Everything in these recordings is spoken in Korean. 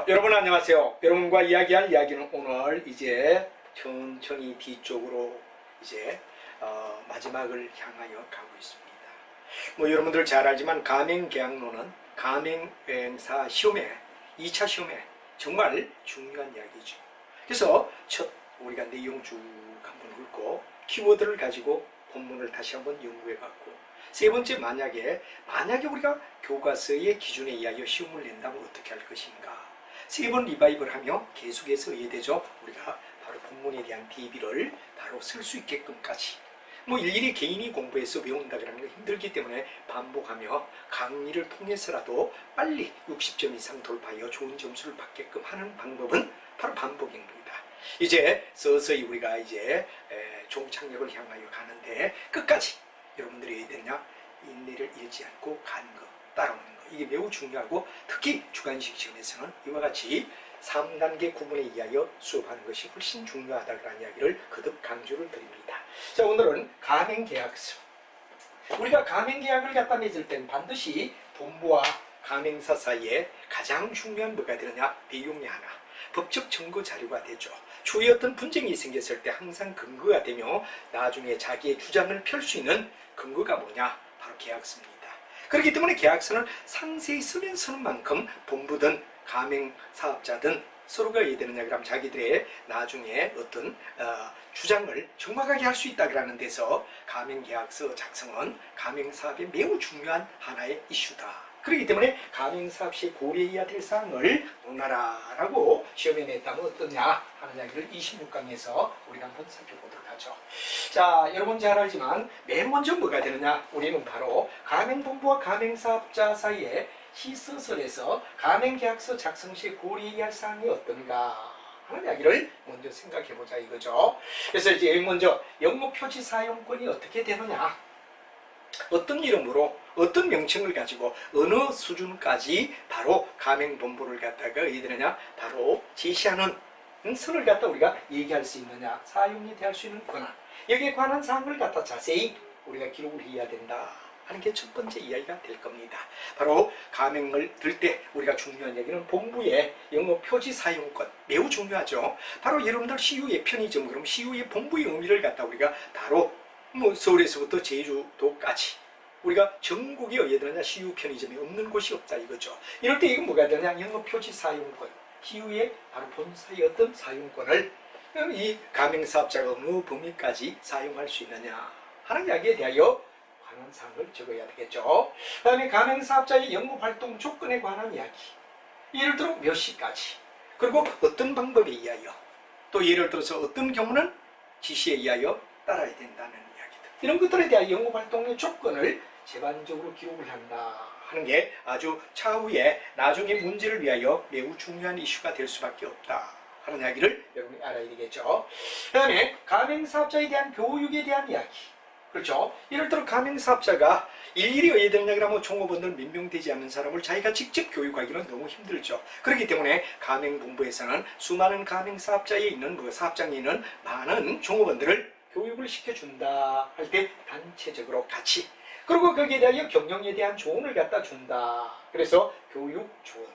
여러분 안녕하세요. 여러분과 이야기할 이야기는 오늘 이제 천천히 뒤쪽으로 이제 마지막을 향하여 가고 있습니다. 뭐 여러분들 잘 알지만 가맹계약론은 가맹사 시험에 2차 시험에 정말 중요한 이야기죠. 그래서 첫 우리가 내용 쭉 한번 훑고 키워드를 가지고 본문을 다시 한번 연구해봤고, 세 번째 만약에 우리가 교과서의 기준에 의하여 시험을 낸다면 어떻게 할 것인가, 세 번 리바이벌 하며 계속해서 의대죠. 우리가 바로 본문에 대한 대비를 바로 쓸 수 있게끔까지 뭐 일일이 개인이 공부해서 외운다 그러는 게 힘들기 때문에 반복하며 강의를 통해서라도 빨리 60점 이상 돌파하여 좋은 점수를 받게끔 하는 방법은 바로 반복입니다. 이제 서서히 우리가 이제 종착역을 향하여 가는데 끝까지 여러분들이 해야 되냐, 인내를 잃지 않고 가는 것, 따라오는 것, 이게 매우 중요하고, 특히 주관식 시험에서는 이와 같이 3단계 구분에 의하여 수업하는 것이 훨씬 중요하다는 이야기를 거듭 강조를 드립니다. 자, 오늘은 가맹계약서. 우리가 가맹계약을 갖다 맺을 땐 반드시 본부와 가맹사 사이에 가장 중요한 뭐가 되느냐, 내용이 하나, 법적 증거 자료가 되죠. 추후에 어떤 분쟁이 생겼을 때 항상 근거가 되며 나중에 자기의 주장을 펼 수 있는 근거가 뭐냐, 바로 계약서입니다. 그렇기 때문에 계약서는 상세히 쓰는 만큼 본부든 가맹사업자든 서로가 해야 되느냐 그러면 자기들의 나중에 어떤 주장을 정확하게 할 수 있다는 데서 가맹계약서 작성은 가맹사업에 매우 중요한 하나의 이슈다. 그렇기 때문에 가맹사업 시에 고려해야 될 사항을 논하라라고 시험에 냈다면 어떠냐 하는 이야기를 26강에서 우리가 한번 살펴보도록 하죠. 자, 여러분 잘 알지만 맨 먼저 뭐가 되느냐, 우리는 바로 가맹본부와 가맹사업자 사이에 시서설에서 가맹계약서 작성 시에 고려해야 할 사항이 어떤가 하는 이야기를 먼저 생각해보자 이거죠. 그래서 이제 먼저 영업표지 사용권이 어떻게 되느냐, 어떤 이름으로 어떤 명칭을 가지고 어느 수준까지 바로 가맹본부를 갖다가 어디되느냐, 바로 제시하는 선을 갖다 우리가 얘기할 수 있느냐, 사용이 될 수 있는 권한, 여기에 관한 사항을 갖다 자세히 우리가 기록을 해야 된다 하는 게 첫 번째 이야기가 될 겁니다. 바로 가맹을 들 때 우리가 중요한 얘기는 본부의 영업표지 사용권, 매우 중요하죠. 바로 여러분들 시유의 편의점, 그럼 시유의 본부의 의미를 갖다 우리가 바로 뭐 서울에서부터 제주도까지 우리가 전국에 어디에 되느냐, 시유 편의점이 없는 곳이 없다 이거죠. 이럴 때 이건 뭐가 되느냐, 영업표지 사용권, 시유의 바로 본사의 어떤 사용권을 이 가맹사업자가 어느 범위까지 사용할 수 있느냐 하는 이야기에 대하여 관한 사항을 적어야 되겠죠. 그 다음에 가맹사업자의 영업활동 조건에 관한 이야기, 예를 들어 몇 시까지, 그리고 어떤 방법에 의하여, 또 예를 들어서 어떤 경우는 지시에 의하여 따라야 된다는 이야기들, 이런 것들에 대한 영업활동의 조건을 제반적으로 기록을 한다 하는 게 아주 차후에 나중에 문제를 위하여 매우 중요한 이슈가 될 수밖에 없다 하는 이야기를 여러분이 알아야 되겠죠. 그 다음에 가맹사업자에 대한 교육에 대한 이야기, 그렇죠. 예를 들어 가맹사업자가 일일이 어디에 되느냐 그러면 종업원들 몇 명 되지 않는 사람을 자기가 직접 교육하기는 너무 힘들죠. 그렇기 때문에 가맹본부에서는 수많은 가맹사업자에 있는 사업장에 있는 많은 종업원들을 교육을 시켜준다 할 때 단체적으로 같이, 그리고 거기에 대하여 경영에 대한 조언을 갖다 준다. 그래서 교육 조언,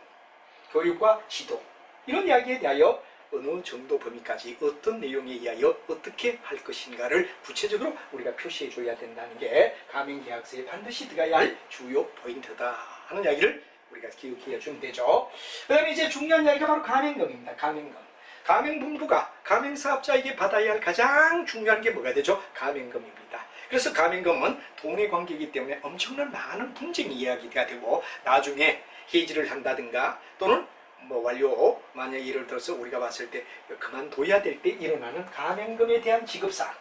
교육과 지도, 이런 이야기에 대하여 어느 정도 범위까지 어떤 내용에 의하여 어떻게 할 것인가를 구체적으로 우리가 표시해 줘야 된다는 게 가맹계약서에 반드시 들어가야 할 주요 포인트다 하는 이야기를 우리가 기억해 주면 되죠. 그 다음에 이제 중요한 이야기가 바로 가맹금입니다. 가맹금. 가맹본부가 가맹사업자에게 받아야 할 가장 중요한 게 뭐가 되죠? 가맹금입니다. 그래서 가맹금은 돈의 관계이기 때문에 엄청난 많은 분쟁이 이야기가 되고, 나중에 해지를 한다든가 또는 완료, 만약 예를 들어서 우리가 봤을 때 그만둬야 될 때 일어나는 가맹금에 대한 지급사항,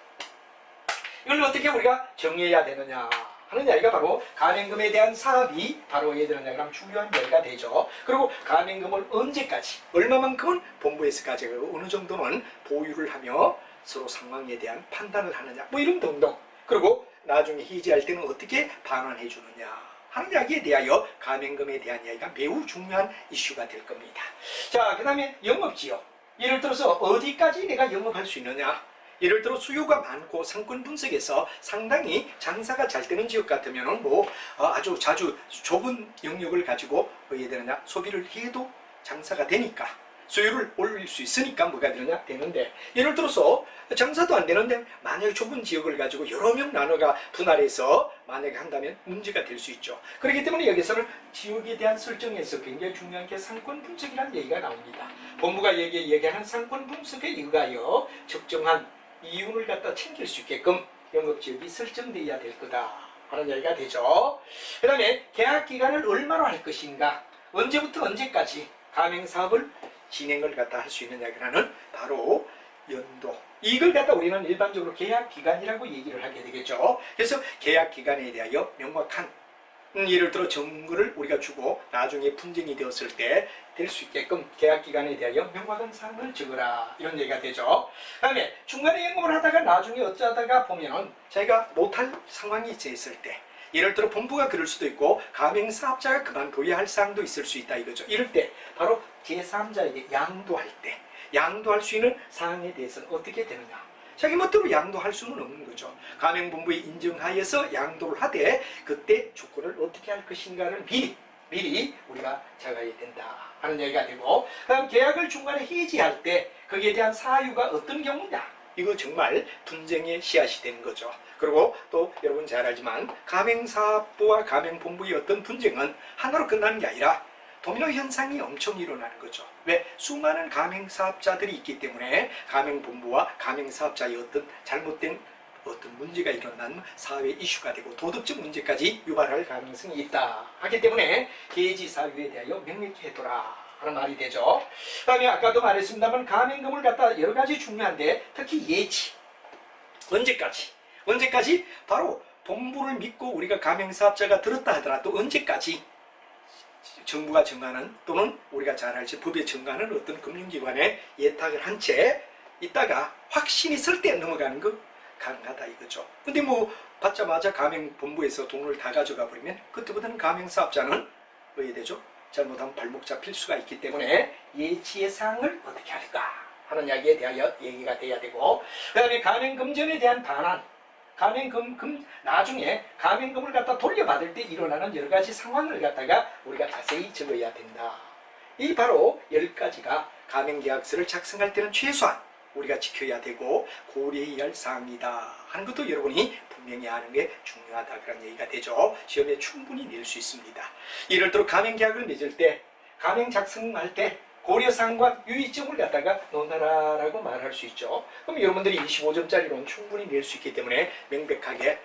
이걸 어떻게 우리가 정해야 되느냐 하는 이야기가 바로 가맹금에 대한 사업이 바로 예를 들면 그럼 중요한 이야기가 되죠. 그리고 가맹금을 언제까지, 얼마만큼은 본부에서 가져가고 어느 정도는 보유를 하며 서로 상황에 대한 판단을 하느냐, 이런 등등, 그리고 나중에 해지할 때는 어떻게 반환해 주느냐 하는 이야기에 대하여 가맹금에 대한 이야기가 매우 중요한 이슈가 될 겁니다. 자, 그 다음에 영업지역, 예를 들어서 어디까지 내가 영업할 수 있느냐, 예를 들어 수요가 많고 상권 분석에서 상당히 장사가 잘 되는 지역 같으면 아주 자주 좁은 영역을 가지고 어디에 되느냐, 소비를 해도 장사가 되니까 수요를 올릴 수 있으니까 뭐가 되는데 예를 들어서 장사도 안 되는데 만약에 좁은 지역을 가지고 여러 명 나눠가 분할해서 만약에 한다면 문제가 될 수 있죠. 그렇기 때문에 여기서는 지역에 대한 설정에서 굉장히 중요한 게 상권 분석이라는 얘기가 나옵니다. 본부가 얘기하는 상권 분석에 의하여 적정한 이윤을 갖다 챙길 수 있게끔 영업지역이 설정되어야 될 거다 하는 얘기가 되죠. 그 다음에 계약 기간을 얼마로 할 것인가, 언제부터 언제까지 가맹사업을 진행을 갖다 할 수 있는 이야기라는 바로 연도, 이걸 갖다 우리는 일반적으로 계약 기간이라고 얘기를 하게 되겠죠. 그래서 계약 기간에 대하여 명확한 예를 들어 정보를 우리가 주고 나중에 분쟁이 되었을 때 될 수 있게끔 계약 기간에 대하여 명확한 사항을 적으라 이런 얘기가 되죠. 그 다음에 중간에 영업을 하다가 나중에 어쩌다가 보면은 자기가 못할 상황이 있을 때, 예를 들어 본부가 그럴 수도 있고 가맹사업자가 그만둬야 할 사항도 있을 수 있다 이거죠. 이럴 때 바로 제3자에게 양도할 때 양도할 수 있는 사항에 대해서는 어떻게 되느냐, 자기 멋대로 양도할 수는 없는 거죠. 가맹본부에 인정하여서 양도를 하되 그때 조건을 어떻게 할 것인가를 미리 우리가 정해야 된다 하는 얘기가 되고, 그다음 계약을 중간에 해지할 때 거기에 대한 사유가 어떤 경우냐, 이거 정말 분쟁의 씨앗이 되는 거죠. 그리고 또 여러분 잘 알지만 가맹사업부와 가맹본부의 어떤 분쟁은 하나로 끝나는 게 아니라 도미노 현상이 엄청 일어나는 거죠. 왜? 수많은 가맹사업자들이 있기 때문에 가맹본부와 가맹사업자의 어떤 잘못된 어떤 문제가 일어나는 사회 이슈가 되고 도덕적 문제까지 유발할 가능성이 있다 하기 때문에 계지 사유에 대하여 명확히 해둬라 하는 말이 되죠. 그 다음에 아까도 말했습니다만 가맹금을 갖다 여러 가지 중요한데 특히 예치, 언제까지 바로 본부를 믿고 우리가 가맹사업자가 들었다 하더라도 언제까지 정부가 정하는 또는 우리가 잘 알지 법에 정하는 어떤 금융기관에 예탁을 한 채 있다가 확신이 있을 때 넘어가는 거 가능하다 이거죠. 근데 뭐 받자마자 가맹본부에서 돈을 다 가져가 버리면 그때부터는 가맹사업자는 왜 되죠? 잘못하면 발목 잡힐 수가 있기 때문에 예치의 사항을 어떻게 할까 하는 이야기에 대하여 얘기가 돼야 되고, 그 다음에 가맹금전에 대한 반환, 나중에 가맹금을 갖다 돌려받을 때 일어나는 여러 가지 상황을 갖다가 우리가 자세히 적어야 된다. 이 바로 10가지가 가맹계약서를 작성할 때는 최소한 우리가 지켜야 되고 고려해야 할 사항이다 하는 것도 여러분이 분명히 아는 게 중요하다 그런 얘기가 되죠. 시험에 충분히 낼 수 있습니다. 예를 들어 가맹계약을 맺을 때, 가맹 작성할 때 고려사항과 유의점을 갖다가 넣어놔라라고 말할 수 있죠. 그럼 여러분들이 25점짜리로는 충분히 낼 수 있기 때문에 명백하게,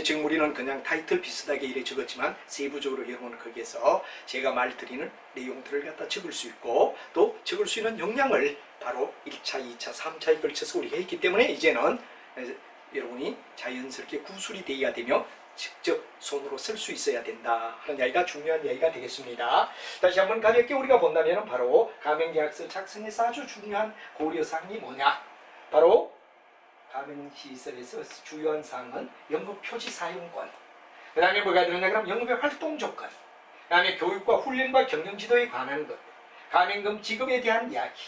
지금 우리는 그냥 타이틀 비슷하게 이래 적었지만 세부적으로 여러분은 거기에서 제가 말드리는 내용들을 갖다 적을 수 있고 또 적을 수 있는 역량을 바로 1차, 2차, 3차에 걸쳐서 우리가 했기 때문에 이제는 여러분이 자연스럽게 구술이 되어야 되며 직접 손으로 쓸 수 있어야 된다 하는 이야기가 중요한 이야기가 되겠습니다. 다시 한번 가볍게 우리가 본다면 바로 가맹계약서 작성에서 아주 중요한 고려사항이 뭐냐, 바로 가맹시설에서 주요한 사항은 영업표지 사용권, 그 다음에 뭐가 들어있냐 그럼 영업의 활동조건, 그 다음에 교육과 훈련과 경영지도에 관한 것, 가맹금 지급에 대한 이야기,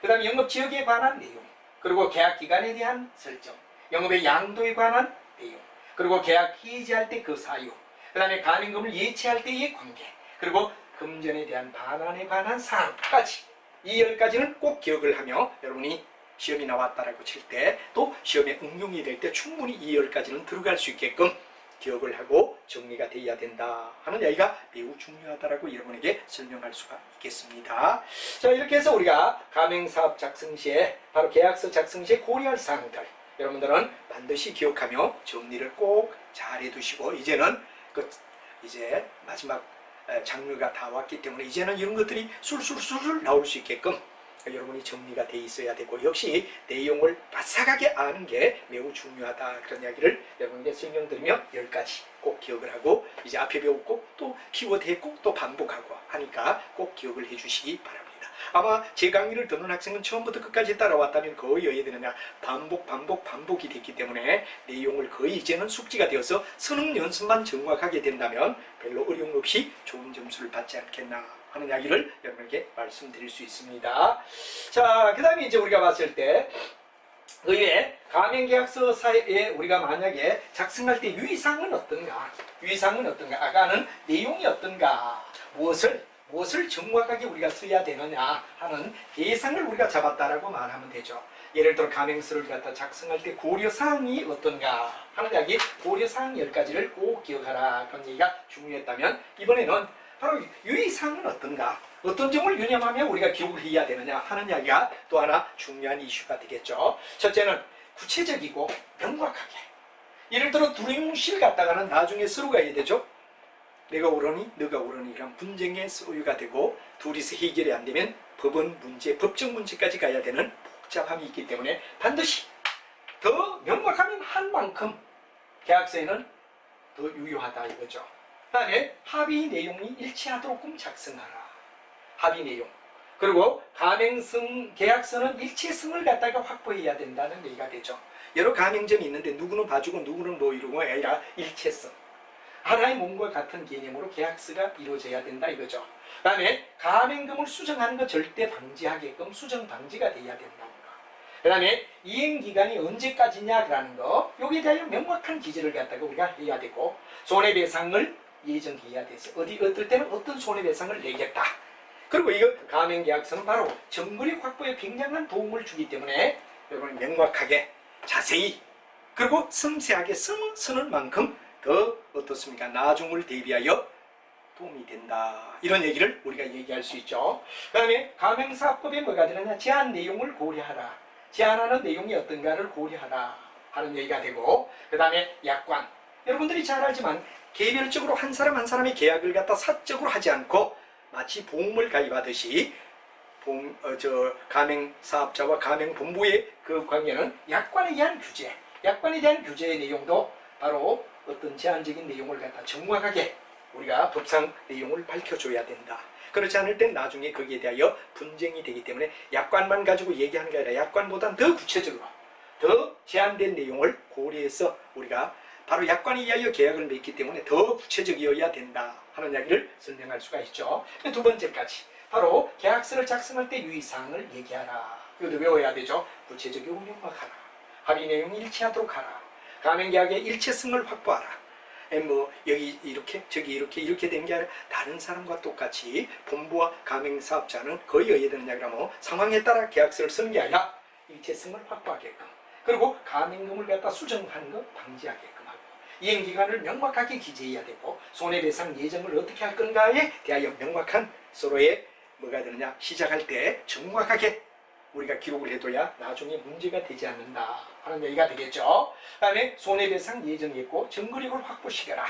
그 다음에 영업지역에 관한 내용, 그리고 계약기간에 대한 설정, 영업의 양도에 관한 내용, 그리고 계약 해지할 때 그 사유, 그 다음에 가맹금을 예치할 때의 관계, 그리고 금전에 대한 반환에 관한 사항까지, 이 10가지는 꼭 기억을 하며 여러분이 시험이 나왔다라고 칠 때 또 시험에 응용이 될 때 충분히 이 10가지는 들어갈 수 있게끔 기억을 하고 정리가 되어야 된다 하는 이야기가 매우 중요하다라고 여러분에게 설명할 수가 있겠습니다. 자, 이렇게 해서 우리가 가맹사업 작성 시에 바로 계약서 작성 시에 고려할 사항들 여러분들은 반드시 기억하며 정리를 꼭 잘 해두시고, 이제는 이제 마지막 장르가 다 왔기 때문에 이제는 이런 것들이 술술술 나올 수 있게끔 여러분이 정리가 돼 있어야 되고, 역시 내용을 바싹하게 아는 게 매우 중요하다 그런 이야기를 여러분에게 설명드리며 10가지 꼭 기억을 하고 이제 앞에 배웠고 또 키워드 했고 또 반복하고 하니까 꼭 기억을 해 주시기 바랍니다. 아마 제 강의를 듣는 학생은 처음부터 끝까지 따라왔다면 거의 어떻게 되느냐, 반복이 됐기 때문에 내용을 거의 이제는 숙지가 되어서 수능 연습만 정확하게 된다면 별로 어려움 없이 좋은 점수를 받지 않겠나 하는 이야기를 여러분에게 말씀드릴 수 있습니다. 자, 그 다음에 이제 우리가 봤을 때 그 외에 가맹계약서사에 우리가 만약에 작성할 때 유의사항은 어떤가? 아까는 내용이 어떤가? 무엇을 무엇을 정확하게 우리가 써야 되느냐 하는 대상을 우리가 잡았다라고 말하면 되죠. 예를 들어 가맹서를 갖다 작성할 때 고려사항이 어떤가 하는 이야기, 고려사항 10가지를 꼭 기억하라 그런 얘기가 중요했다면, 이번에는 바로 유의사항은 어떤가, 어떤 점을 유념하며 우리가 기록을 해야 되느냐 하는 이야기가 또 하나 중요한 이슈가 되겠죠. 첫째는 구체적이고 명확하게, 예를 들어 두리뭉실 갖다가는 나중에 서로 가야 되죠. 내가 옳으니 너가 옳으니 이런 분쟁의 소유가 되고, 둘이서 해결이 안 되면 법원 문제, 법적 문제까지 가야 되는 복잡함이 있기 때문에 반드시 더 명확하면 한 만큼 계약서에는 더 유효하다 이거죠. 그 다음에 합의 내용이 일치하도록 작성하라. 합의 내용. 그리고 가맹성 계약서는 일체성을 갖다가 확보해야 된다는 얘기가 되죠. 여러 가맹점이 있는데 누구는 봐주고 누구는 뭐 이러고가 아니라 일체성. 하나의 몸과 같은 개념으로 계약서가 이루어져야 된다 이거죠. 그 다음에 가맹금을 수정하는 거 절대 방지하게끔 수정 방지가 돼야 된다. 그 다음에 이행기간이 언제까지냐라는 거, 여기에 대한 명확한 기재를 갖다가 우리가 해야 되고, 손해배상을 예정해야 돼서 어떨 때는 어떤 손해배상을 내겠다. 그리고 이거 가맹계약서는 바로 정거리 확보에 굉장한 도움을 주기 때문에 여러분이 명확하게 자세히 그리고 섬세하게 쓰는 만큼 더 어떻습니까? 나중을 대비하여 도움이 된다. 이런 얘기를 우리가 얘기할 수 있죠. 그 다음에 가맹사업법에 뭐가 들어있냐? 제한 내용을 고려하라. 제한하는 내용이 어떤가를 고려하라 하는 얘기가 되고, 그 다음에 약관. 여러분들이 잘 알지만 개별적으로 한 사람 한 사람의 계약을 갖다 사적으로 하지 않고 마치 보험을 가입하듯이 가맹사업자와 가맹본부의 그 관계는 약관에 대한 규제, 약관에 대한 규제의 내용도 바로 어떤 제한적인 내용을 갖다 정확하게 우리가 법상 내용을 밝혀줘야 된다. 그렇지 않을 땐 나중에 거기에 대하여 분쟁이 되기 때문에 약관만 가지고 얘기하는 게 아니라 약관보다 더 구체적으로 더 제한된 내용을 고려해서 우리가 바로 약관에 의하여 계약을 맺기 때문에 더 구체적이어야 된다 하는 이야기를 설명할 수가 있죠. 두 번째까지 바로 계약서를 작성할 때 유의사항을 얘기하라. 이것도 외워야 되죠. 구체적이고 명확하라. 합의 내용이 일치하도록 하라. 가맹계약의 일체성을 확보하라. 뭐 여기 이렇게 저기 이렇게 된 게 아니라 다른 사람과 똑같이 본부와 가맹사업자는 거의 어디에 되느냐 그러면 상황에 따라 계약서를 쓰는 게 아니라 일체성을 확보하게끔, 그리고 가맹금을 갖다 수정하는 것 방지하게끔 하고, 이행기간을 명확하게 기재해야 되고, 손해배상 예정을 어떻게 할 건가에 대하여 명확한 서로의 뭐가 되느냐 시작할 때 정확하게 우리가 기록을 해둬야 나중에 문제가 되지 않는다 하는 얘기가 되겠죠. 그 다음에 손해배상 예정했고 정거리를 확보시켜라.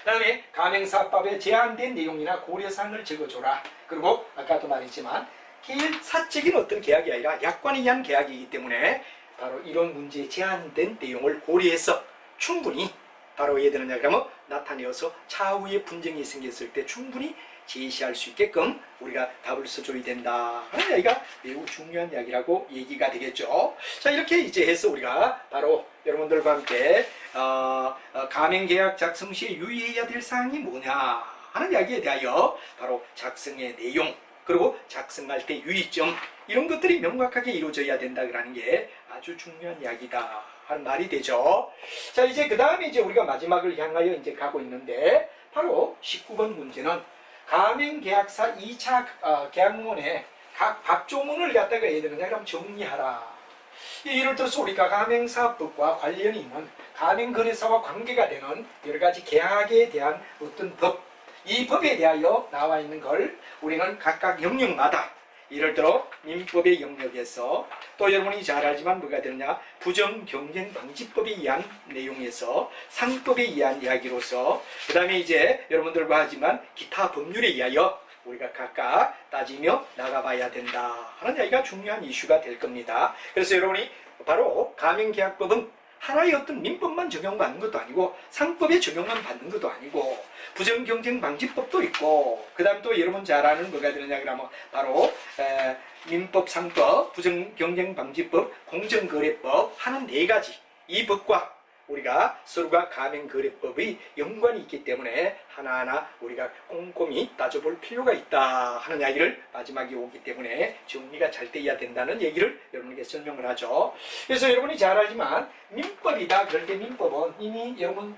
그 다음에 가맹사업법에 제한된 내용이나 고려사항을 적어줘라. 그리고 아까도 말했지만 사적인 어떤 계약이 아니라 약관에 의한 계약이기 때문에 바로 이런 문제에 제한된 내용을 고려해서 충분히 바로 왜 되느냐 그러면 나타내어서 차후에 분쟁이 생겼을 때 충분히 제시할 수 있게끔 우리가 답을 써줘야 된다 하는 이야기가 매우 중요한 이야기라고 얘기가 되겠죠. 자, 이렇게 이제 해서 우리가 바로 여러분들과 함께 가맹계약 작성 시에 유의해야 될 사항이 뭐냐 하는 이야기에 대하여 바로 작성의 내용, 그리고 작성할 때 유의점, 이런 것들이 명확하게 이루어져야 된다라는 게 아주 중요한 이야기다 하는 말이 되죠. 자, 이제 그 다음에 이제 우리가 마지막을 향하여 이제 가고 있는데, 바로 19번 문제는 가맹계약사 2차 계약문에 각 밥조문을 갖다가 해야 되느냐 그럼 정리하라. 예를 들어서 우리가 가맹사업법과 관련이 있는 가맹거래사와 관계가 되는 여러 가지 계약에 대한 어떤 법, 이 법에 대하여 나와 있는 걸 우리는 각각 영역마다, 예를 들어 민법의 영역에서, 또 여러분이 잘 알지만 뭐가 되느냐 부정경쟁방지법에 의한 내용에서, 상법에 의한 이야기로서, 그 다음에 이제 여러분들과 하지만 기타 법률에 의하여 우리가 각각 따지며 나가봐야 된다 하는 이야기가 중요한 이슈가 될 겁니다. 그래서 여러분이 바로 가맹계약법은 하나의 어떤 민법만 적용받는 것도 아니고 상법의 적용만 받는 것도 아니고 부정경쟁방지법도 있고, 그 다음 또 여러분 잘 아는 뭐가 되느냐 그러면 바로 민법, 상법, 부정경쟁방지법, 공정거래법 하는 네 가지, 이 법과 우리가 서로가 가맹거래법의 연관이 있기 때문에 하나하나 우리가 꼼꼼히 따져볼 필요가 있다 하는 이야기를 마지막에 오기 때문에 정리가 잘 돼야 된다는 얘기를 여러분에게 설명을 하죠. 그래서 여러분이 잘 알지만 민법이다 그럴 때 민법은 이미 여러분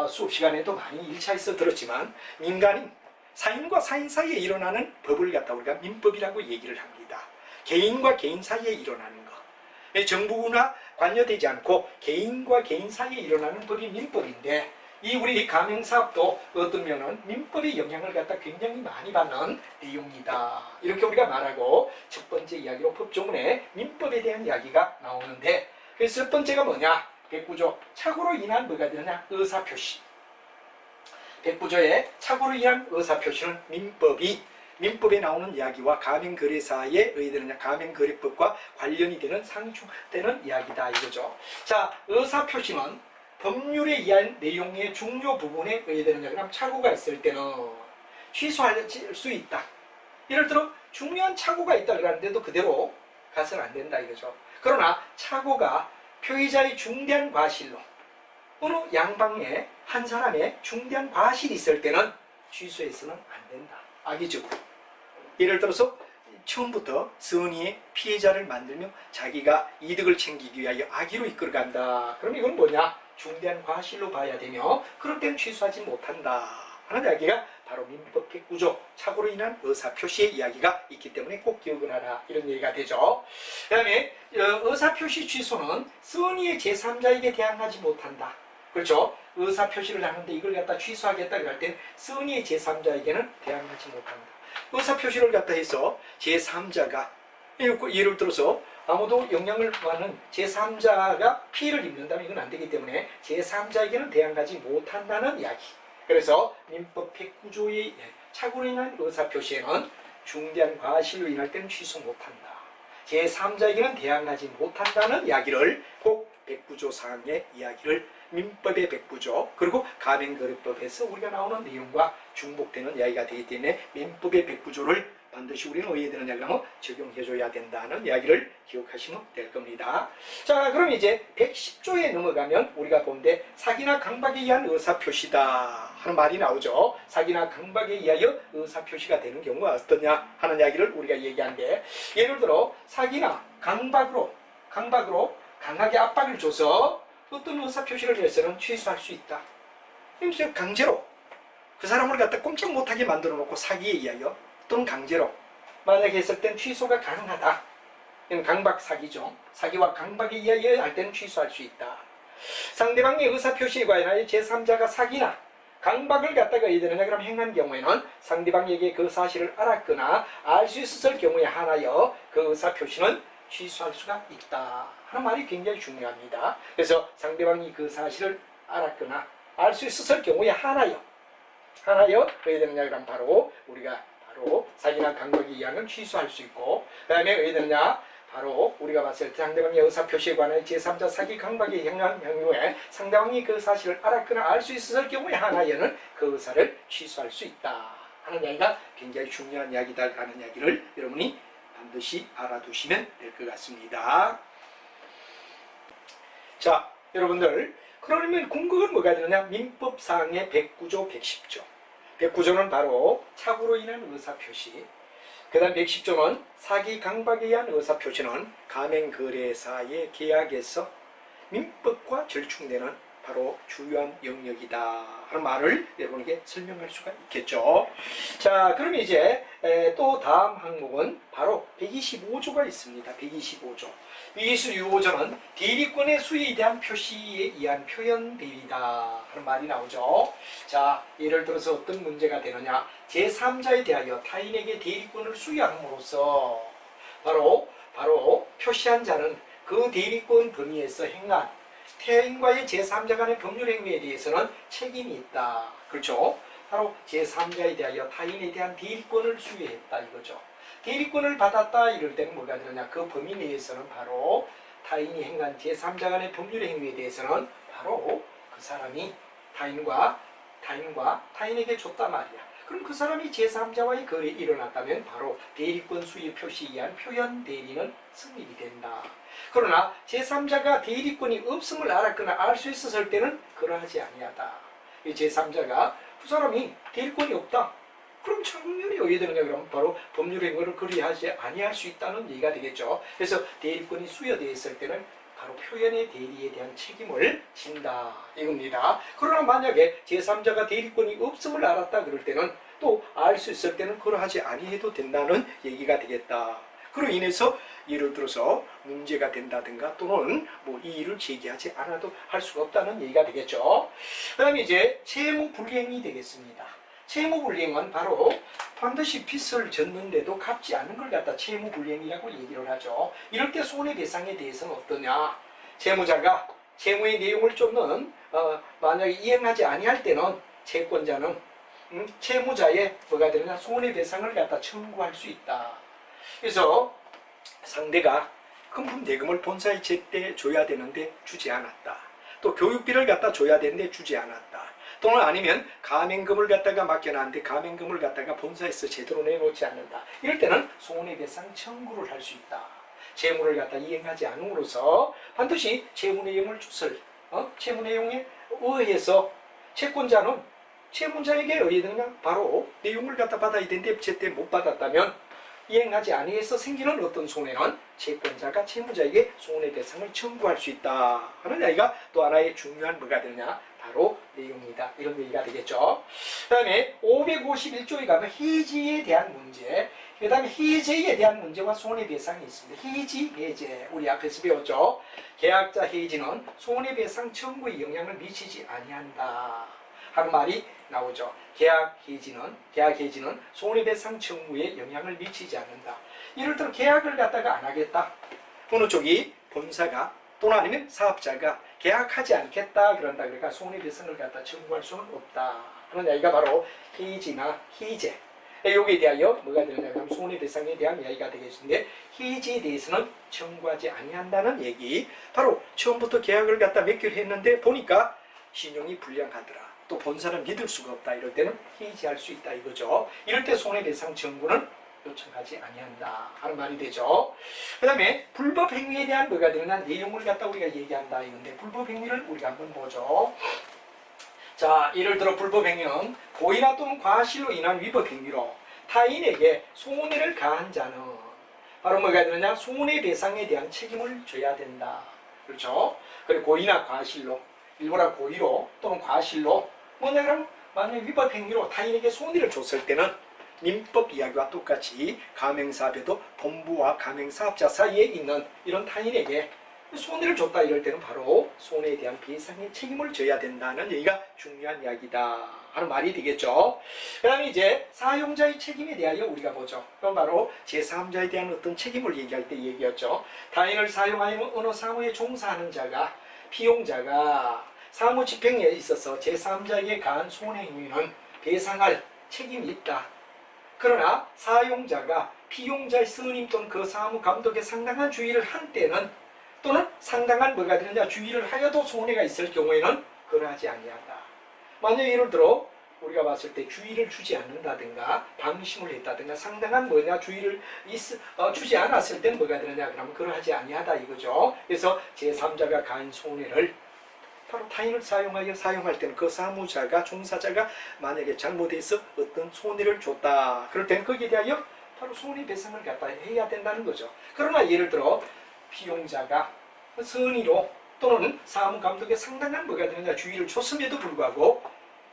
수업 시간에도 많이 1차에서 들었지만 민간인, 사인과 사인 사이에 일어나는 법을 갖다 우리가 민법이라고 얘기를 합니다. 개인과 개인 사이에 일어나는 것. 정부나 관여되지 않고 개인과 개인 사이에 일어나는 법이 민법인데, 이 우리 가맹사업도 어떤 면은 민법의 영향을 갖다 굉장히 많이 받는 내용이다. 이렇게 우리가 말하고, 첫 번째 이야기로 법조문에 민법에 대한 이야기가 나오는데, 그래서 첫 번째가 뭐냐? 백구조. 착오로 인한 뭐가 되느냐? 의사표시. 백구조의 착오로 인한 의사표시는 민법에 나오는 이야기와 가맹거래사에 의되느냐, 가맹거래법과 관련이 되는 상충되는 이야기다 이거죠. 자, 의사표시는 법률에 의한 내용의 중요 부분에 의되느냐, 그럼 착오가 있을 때는 취소할 수 있다. 예를 들어 중요한 착오가 있다 그러는데도 그대로 가서는 안 된다 이거죠. 그러나 착오가 표의자의 중대한 과실로 어느 양방에 한 사람의 중대한 과실이 있을 때는 취소해서는 안 된다. 악의적으로. 예를 들어서 처음부터 선의의 피해자를 만들며 자기가 이득을 챙기기 위하여 악의로 이끌어간다. 그럼 이건 뭐냐? 중대한 과실로 봐야 되며, 그럴 때는 취소하지 못한다 하는 이야기가 바로 민법 109조 착오로 인한 의사표시의 이야기가 있기 때문에 꼭 기억을 하라, 이런 얘기가 되죠. 그 다음에 의사표시 취소는 선의의 제3자에게 대항하지 못한다. 그렇죠? 의사표시를 하는데 이걸 갖다 취소하겠다 그럴 땐 선의의 제3자에게는 대항하지 못한다. 의사표시를 갖다 해서 제3자가, 예를 들어서 아무도 영향을 받는 제3자가 피해를 입는다면 이건 안 되기 때문에 제3자에게는 대항하지 못한다는 이야기. 그래서 민법 109조의 착오로 인한 의사표시에는 중대한 과실로 인할 때는 취소 못한다. 제3자에게는 대항하지 못한다는 이야기를 꼭 109조 사항의 이야기를 민법의 109조 그리고 가맹거래법에서 우리가 나오는 내용과 중복되는 이야기가 되기 때문에 민법의 109조를 반드시 우리는 어디에 되느냐 적용해줘야 된다는 이야기를 기억하시면 될 겁니다. 자, 그럼 이제 110조에 넘어가면 우리가 본데 사기나 강박에 의한 의사표시다 하는 말이 나오죠. 사기나 강박에 의하여 의사표시가 되는 경우가 어떠냐 하는 이야기를 우리가 얘기한데, 예를 들어 사기나 강박으로 강하게 압박을 줘서 어떤 의사표시를 해서는 취소할 수 있다. 강제로 그 사람을 갖다 꼼짝 못하게 만들어 놓고 사기에 의하여 또는 강제로 만약에 했을 땐 취소가 가능하다. 이건 강박 사기죠. 사기와 강박에 의하여 할 때는 취소할 수 있다. 상대방의 의사표시에 관하여 제3자가 사기나 강박을 갖다가 이되느냐 그럼 행한 경우에는 상대방에게 그 사실을 알았거나 알 수 있었을 경우에 한하여 그 의사표시는 취소할 수가 있다 하는 말이 굉장히 중요합니다. 그래서 상대방이 그 사실을 알았거나 알 수 있었을 경우에 한하여 왜 되느냐 그럼 바로 우리가 사기나 강박에 의하면 취소할 수 있고, 그 다음에 왜 되느냐 바로 우리가 봤을 때 상대방의 의사표시에 관한 제3자 사기 강박에 행한 경우에 상대방이 그 사실을 알았거나 알 수 있었을 경우에 한하여는 그 의사를 취소할 수 있다 하는 이야기가 굉장히 중요한 이야기다 하는 이야기를 여러분이 반드시 알아두시면 될 것 같습니다. 자, 여러분들 그러면 궁극은 뭐가 되느냐? 민법사항의 109조 110조 109조는 바로 착오로 인한 의사표시, 그 다음 110조는 사기 강박에 의한 의사표시는 가맹거래사의 계약에서 민법과 절충되는 바로 주요한 영역이다 하는 말을 여러분에게 설명할 수가 있겠죠. 자, 그럼 이제 또 다음 항목은 바로 125조가 있습니다. 125조. 125조는 대리권의 수위에 대한 표시에 의한 표현 대리다 하는 말이 나오죠. 자, 예를 들어서 어떤 문제가 되느냐? 제3자에 대하여 타인에게 대리권을 수여함으로써 바로 표시한 자는 그 대리권 범위에서 행한 타인과의 제3자 간의 법률 행위에 대해서는 책임이 있다. 그렇죠? 바로 제3자에 대하여 타인에 대한 대리권을 수여했다 이거죠. 대리권을 받았다 이럴 때는 뭐가 되느냐? 그 범위 내에서는 바로 타인이 행한 제3자 간의 법률 행위에 대해서는 바로 그 사람이 타인에게 줬단 말이야. 그럼 그 사람이 제3자와의 거래에 일어났다면 바로 대리권 수여 표시에 의한 표현 대리는 성립이 된다. 그러나 제3자가 대리권이 없음을 알았거나 알 수 있었을 때는 그러하지 아니하다. 이 제3자가 그 사람이 대리권이 없다. 그럼 청문이 어디에 되느냐? 그럼 바로 법률행위를 그리하지 아니할 수 있다는 얘기가 되겠죠. 그래서 대리권이 수여되어 있을 때는 바로 표현의 대리에 대한 책임을 진다 이겁니다. 그러나 만약에 제3자가 대리권이 없음을 알았다 그럴 때는 또 알 수 있을 때는 그러하지 아니해도 된다는 얘기가 되겠다. 그로 인해서 예를 들어서 문제가 된다든가 또는 뭐 이 일을 제기하지 않아도 할 수가 없다는 얘기가 되겠죠. 그 다음에 이제 채무불이행이 되겠습니다. 채무불이행은 바로 반드시 빚을 졌는데도 갚지 않은 걸 갖다 채무불이행이라고 얘기를 하죠. 이럴 때 손해배상에 대해서는 어떠냐? 채무자가 채무의 내용을 쫓는 만약에 이행하지 아니할 때는 채권자는 채무자의 뭐가 되느냐? 손해배상을 갖다 청구할 수 있다. 그래서 상대가 금품 대금을 본사에 제때 줘야 되는데 주지 않았다. 또 교육비를 갖다 줘야 되는데 주지 않았다. 또는 아니면 가맹금을 갖다가 맡겨놨는데 가맹금을 갖다가 본사에서 제대로 내놓지 않는다. 이럴 때는 손해배상 청구를 할 수 있다. 채무를 갖다 이행하지 않음으로써 반드시 채무 내용을 줬을 채무 내용에 의해서 채권자는 채무자에게 의해서 바로 내용을 갖다 받아야 되는데 제때 못 받았다면 이행하지 아니해서 생기는 어떤 손해는 채권자가 채무자에게 손해배상을 청구할 수 있다 하는 얘기가 또 하나의 중요한 뭐가 되느냐 바로 내용이다 이런 얘기가 되겠죠. 그 다음에 551조에 가면 해지에 대한 문제, 그 다음에 해제에 대한 문제와 손해배상이 있습니다. 해지, 해제 우리 앞에서 배웠죠. 계약자 해지는 손해배상 청구에 영향을 미치지 아니한다 하는 말이 나오죠. 계약 해지는 손해배상 청구에 영향을 미치지 않는다. 이럴 때 계약을 갖다가 안 하겠다. 어느 쪽이 본사가 또는 아니면 사업자가 계약하지 않겠다 그런다 그러니까 손해배상을 갖다 청구할 수는 없다 하는 이야기가 바로 해지나 해제. 여기에 대하여 뭐가 되느냐면 손해배상에 대한 이야기가 되겠는데 해지에 대해서는 청구하지 아니한다는 얘기. 바로 처음부터 계약을 갖다 맺기로 했는데 보니까 신용이 불량하더라. 또 본사는 믿을 수가 없다. 이럴 때는 해지할 수 있다 이거죠. 이럴 때 손해배상 청구는 요청하지 아니한다 하는 말이 되죠. 그 다음에 불법행위에 대한 뭐가 되느냐 내용을 갖다 우리가 얘기한다 이건데 불법행위를 우리가 한번 보죠. 자, 예를 들어 불법행위는 고의나 또는 과실로 인한 위법행위로 타인에게 손해를 가한 자는 바로 뭐가 되느냐 손해배상에 대한 책임을 져야 된다. 그렇죠? 그리고 고의나 과실로 일부러 고의로 또는 과실로 뭐냐 그럼 만약 위법행위로 타인에게 손해를 줬을 때는 민법 이야기와 똑같이 가맹사업에도 본부와 가맹사업자 사이에 있는 이런 타인에게 손해를 줬다 이럴 때는 바로 손해에 대한 배상의 책임을 져야 된다는 얘기가 중요한 이야기다 하는 말이 되겠죠. 그 다음에 이제 사용자의 책임에 대하여 우리가 보죠. 그럼 바로 제3자에 대한 어떤 책임을 얘기할 때 얘기했죠. 타인을 사용하여 어느 사무에 종사하는 자가 피용자가 사무 집행에 있어서 제3자에게 가한 손해행위는 배상할 책임이 있다. 그러나 사용자가 피용자의 스님 또는 그 사무 감독에 상당한 주의를 한 때는 또는 상당한 뭐가 되느냐 주의를 하여도 손해가 있을 경우에는 그러하지 아니한다. 만약 예를 들어 우리가 봤을 때 주의를 주지 않는다든가 방심을 했다든가 상당한 뭐냐 주의를 주지 않았을 때는 뭐가 되느냐 그러면 그러하지 아니하다 이거죠. 그래서 제3자가 가한 손해를 바로 타인을 사용할 때는 그 사무자가 종사자가 만약에 잘못해서 어떤 손해를 줬다 그럴 때는 거기에 대하여 바로 손해배상을 갖다 해야 된다는 거죠. 그러나 예를 들어 피용자가 선의로 또는 사무감독에 상당한 뭐가 되느냐 주의를 줬음에도 불구하고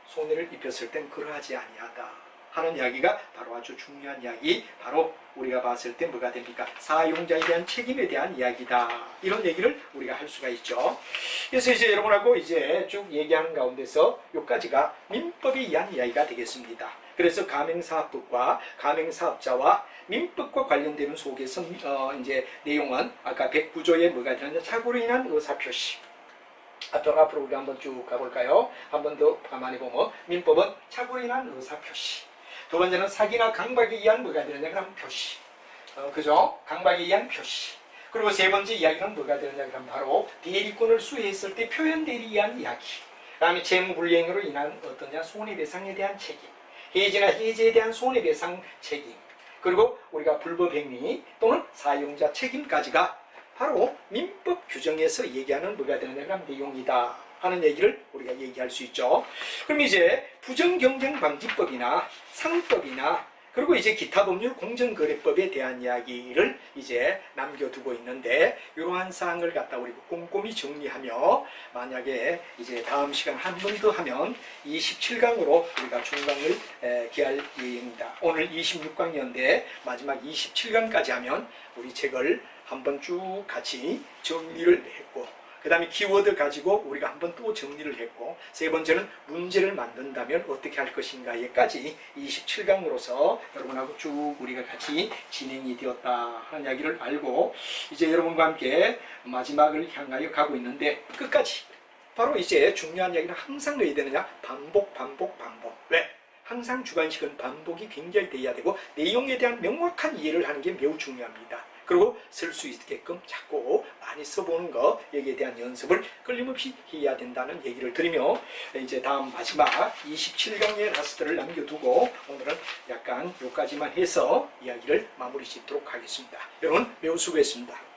손해를 입혔을 땐 그러하지 아니하다 하는 이야기가 바로 아주 중요한 이야기, 바로 우리가 봤을 때 뭐가 됩니까? 사용자에 대한 책임에 대한 이야기다 이런 얘기를 우리가 할 수가 있죠. 그래서 이제 여러분하고 이제 쭉 얘기하는 가운데서 여기까지가 민법에 의한 이야기가 되겠습니다. 그래서 가맹사업법과 가맹사업자와 민법과 관련되는 속에서 이제 내용은 아까 109조에 뭐가 되느냐 착오로 인한 의사표시. 앞으로 우리 한번 쭉 가볼까요? 한 번 더 가만히 보면 민법은 착오로 인한 의사표시. 두 번째는 사기나 강박에 의한 뭐가 되느냐 그럼 표시. 그죠? 강박에 의한 표시. 그리고 세 번째 이야기는 뭐가 되느냐 그럼 바로 대리권을 수혜했을 때 표현 대리에 의한 이야기. 그 다음에 채무불이행으로 인한 어떠냐 손해배상에 대한 책임. 해지나 해제에 대한 손해배상 책임. 그리고 우리가 불법행위 또는 사용자 책임까지가 바로 민법 규정에서 얘기하는 뭐가 되느냐 그럼 내용이다 하는 얘기를 우리가 얘기할 수 있죠. 그럼 이제 부정경쟁방지법이나 상법이나 그리고 이제 기타 법률 공정거래법에 대한 이야기를 이제 남겨두고 있는데, 이러한 사항을 갖다 우리 꼼꼼히 정리하며, 만약에 이제 다음 시간 한 번 더 하면 27강으로 우리가 중강을 기할 예정입니다. 오늘 26강이었는데 마지막 27강까지 하면 우리 책을 한번 쭉 같이 정리를 했고, 그 다음에 키워드 가지고 우리가 한번 또 정리를 했고, 세 번째는 문제를 만든다면 어떻게 할 것인가에까지 27강으로서 여러분하고 쭉 우리가 같이 진행이 되었다 하는 이야기를 알고, 이제 여러분과 함께 마지막을 향하여 가고 있는데, 끝까지 바로 이제 중요한 이야기는 항상 왜 되느냐? 반복. 왜? 항상 주관식은 반복이 굉장히 돼야 되고, 내용에 대한 명확한 이해를 하는 게 매우 중요합니다. 그리고 쓸 수 있게끔 자꾸 많이 써보는 거, 여기에 대한 연습을 끊임없이 해야 된다는 얘기를 드리며, 이제 다음 마지막 27강의 라스트를 남겨두고 오늘은 약간 여기까지만 해서 이야기를 마무리 짓도록 하겠습니다. 여러분 매우 수고했습니다.